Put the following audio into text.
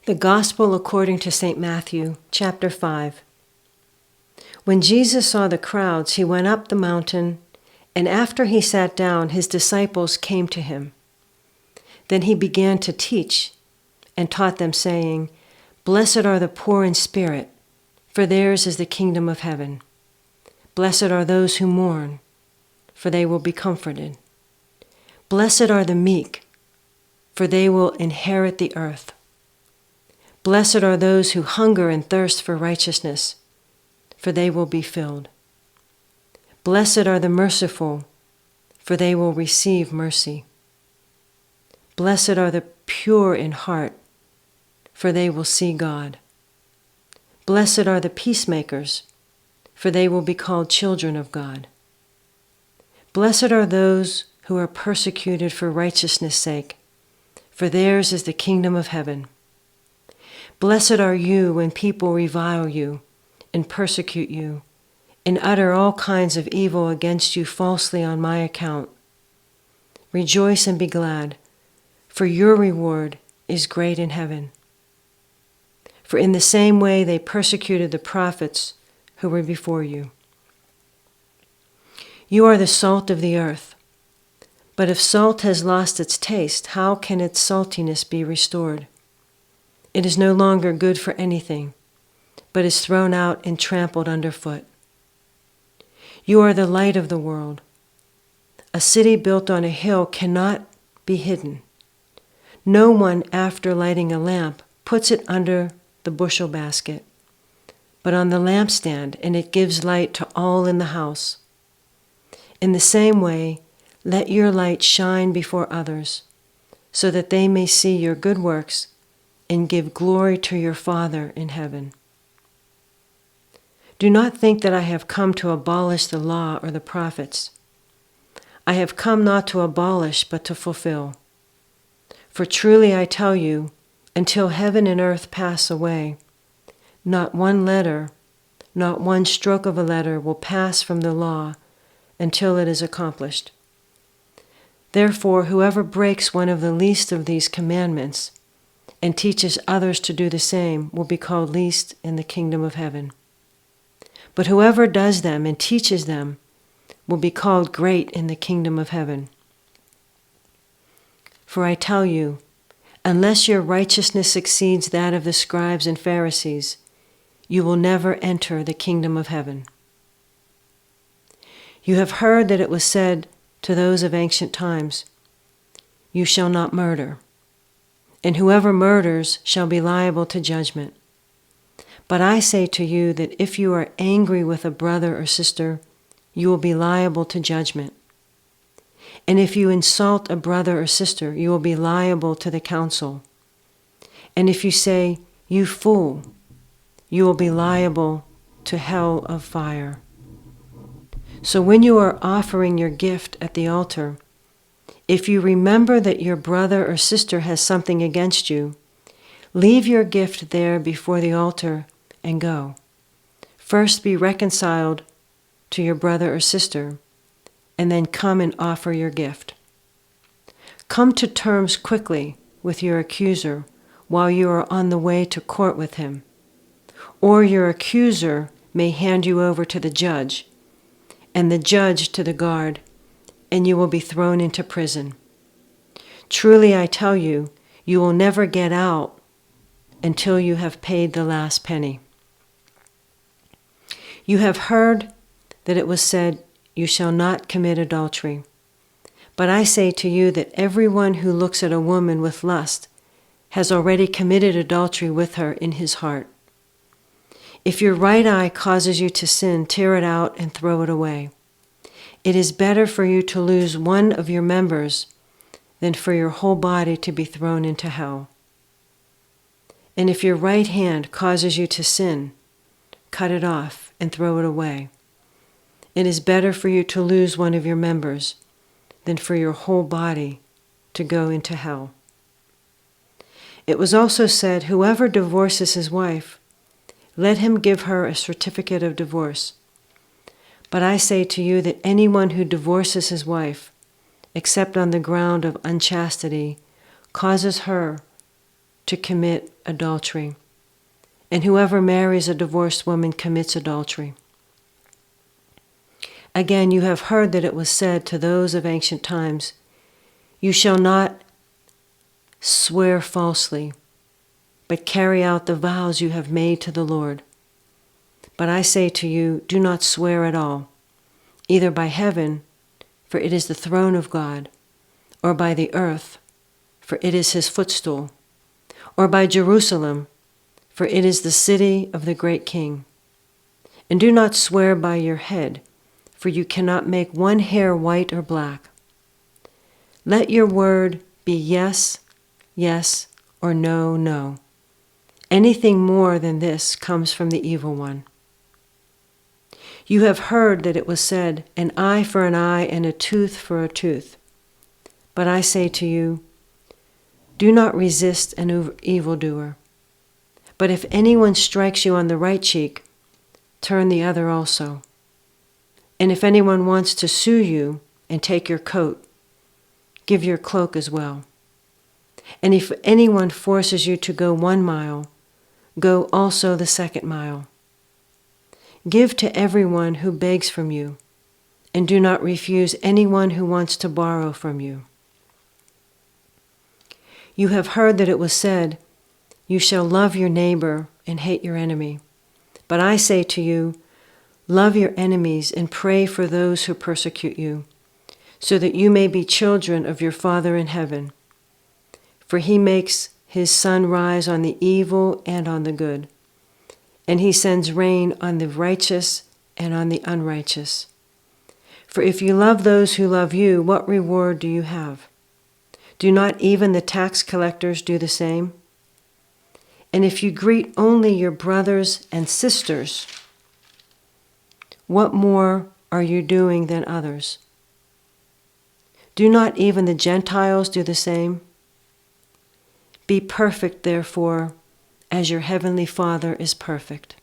The Gospel according to St. Matthew, chapter 5. When Jesus saw the crowds, he went up the mountain, and after he sat down, his disciples came to him. Then he began to teach and taught them, saying, "Blessed are the poor in spirit, for theirs is the kingdom of heaven. Blessed are those who mourn, for they will be comforted. Blessed are the meek, for they will inherit the earth. Blessed are those who hunger and thirst for righteousness, for they will be filled. Blessed are the merciful, for they will receive mercy. Blessed are the pure in heart, for they will see God. Blessed are the peacemakers, for they will be called children of God. Blessed are those who are persecuted for righteousness' sake, for theirs is the kingdom of heaven. Blessed are you when people revile you and persecute you and utter all kinds of evil against you falsely on my account. Rejoice and be glad, for your reward is great in heaven. For in the same way they persecuted the prophets who were before you. You are the salt of the earth. But if salt has lost its taste, how can its saltiness be restored? It is no longer good for anything, but is thrown out and trampled underfoot. You are the light of the world. A city built on a hill cannot be hidden. No one, after lighting a lamp, puts it under the bushel basket, but on the lampstand, and it gives light to all in the house. In the same way, let your light shine before others, so that they may see your good works and give glory to your Father in heaven. Do not think that I have come to abolish the law or the prophets. I have come not to abolish, but to fulfill. For truly I tell you, until heaven and earth pass away, not one letter, not one stroke of a letter will pass from the law until it is accomplished. Therefore, whoever breaks one of the least of these commandments and teaches others to do the same will be called least in the kingdom of heaven. But whoever does them and teaches them will be called great in the kingdom of heaven. For I tell you, unless your righteousness exceeds that of the scribes and Pharisees, you will never enter the kingdom of heaven. You have heard that it was said to those of ancient times, 'You shall not murder,' and whoever murders shall be liable to judgment. But I say to you that if you are angry with a brother or sister, you will be liable to judgment. And if you insult a brother or sister, you will be liable to the council. And if you say, 'You fool,' you will be liable to hell of fire. So when you are offering your gift at the altar, if you remember that your brother or sister has something against you, leave your gift there before the altar and go. First be reconciled to your brother or sister, and then come and offer your gift. Come to terms quickly with your accuser while you are on the way to court with him, or your accuser may hand you over to the judge, and the judge to the guard, and you will be thrown into prison. Truly I tell you, you will never get out until you have paid the last penny. You have heard that it was said, 'You shall not commit adultery.' But I say to you that everyone who looks at a woman with lust has already committed adultery with her in his heart. If your right eye causes you to sin, tear it out and throw it away. It is better for you to lose one of your members than for your whole body to be thrown into hell. And if your right hand causes you to sin, cut it off and throw it away. It is better for you to lose one of your members than for your whole body to go into hell. It was also said, 'Whoever divorces his wife, let him give her a certificate of divorce.' But I say to you that anyone who divorces his wife, except on the ground of unchastity, causes her to commit adultery, and whoever marries a divorced woman commits adultery. Again, you have heard that it was said to those of ancient times, "You shall not swear falsely, but carry out the vows you have made to the Lord." But I say to you, do not swear at all, either by heaven, for it is the throne of God, or by the earth, for it is his footstool, or by Jerusalem, for it is the city of the great King. And do not swear by your head, for you cannot make one hair white or black. Let your word be yes, yes, or no, no. Anything more than this comes from the evil one. You have heard that it was said, an eye for an eye and a tooth for a tooth. But I say to you, do not resist an evildoer. But if anyone strikes you on the right cheek, turn the other also. And if anyone wants to sue you and take your coat, give your cloak as well. And if anyone forces you to go 1 mile, go also the 2nd mile. Give to everyone who begs from you, and do not refuse anyone who wants to borrow from you. You have heard that it was said, you shall love your neighbor and hate your enemy. But I say to you, love your enemies and pray for those who persecute you, so that you may be children of your Father in heaven. For he makes his sun rise on the evil and on the good, and he sends rain on the righteous and on the unrighteous. For if you love those who love you, what reward do you have? Do not even the tax collectors do the same? And if you greet only your brothers and sisters, what more are you doing than others? Do not even the Gentiles do the same? Be perfect, therefore, as your heavenly Father is perfect.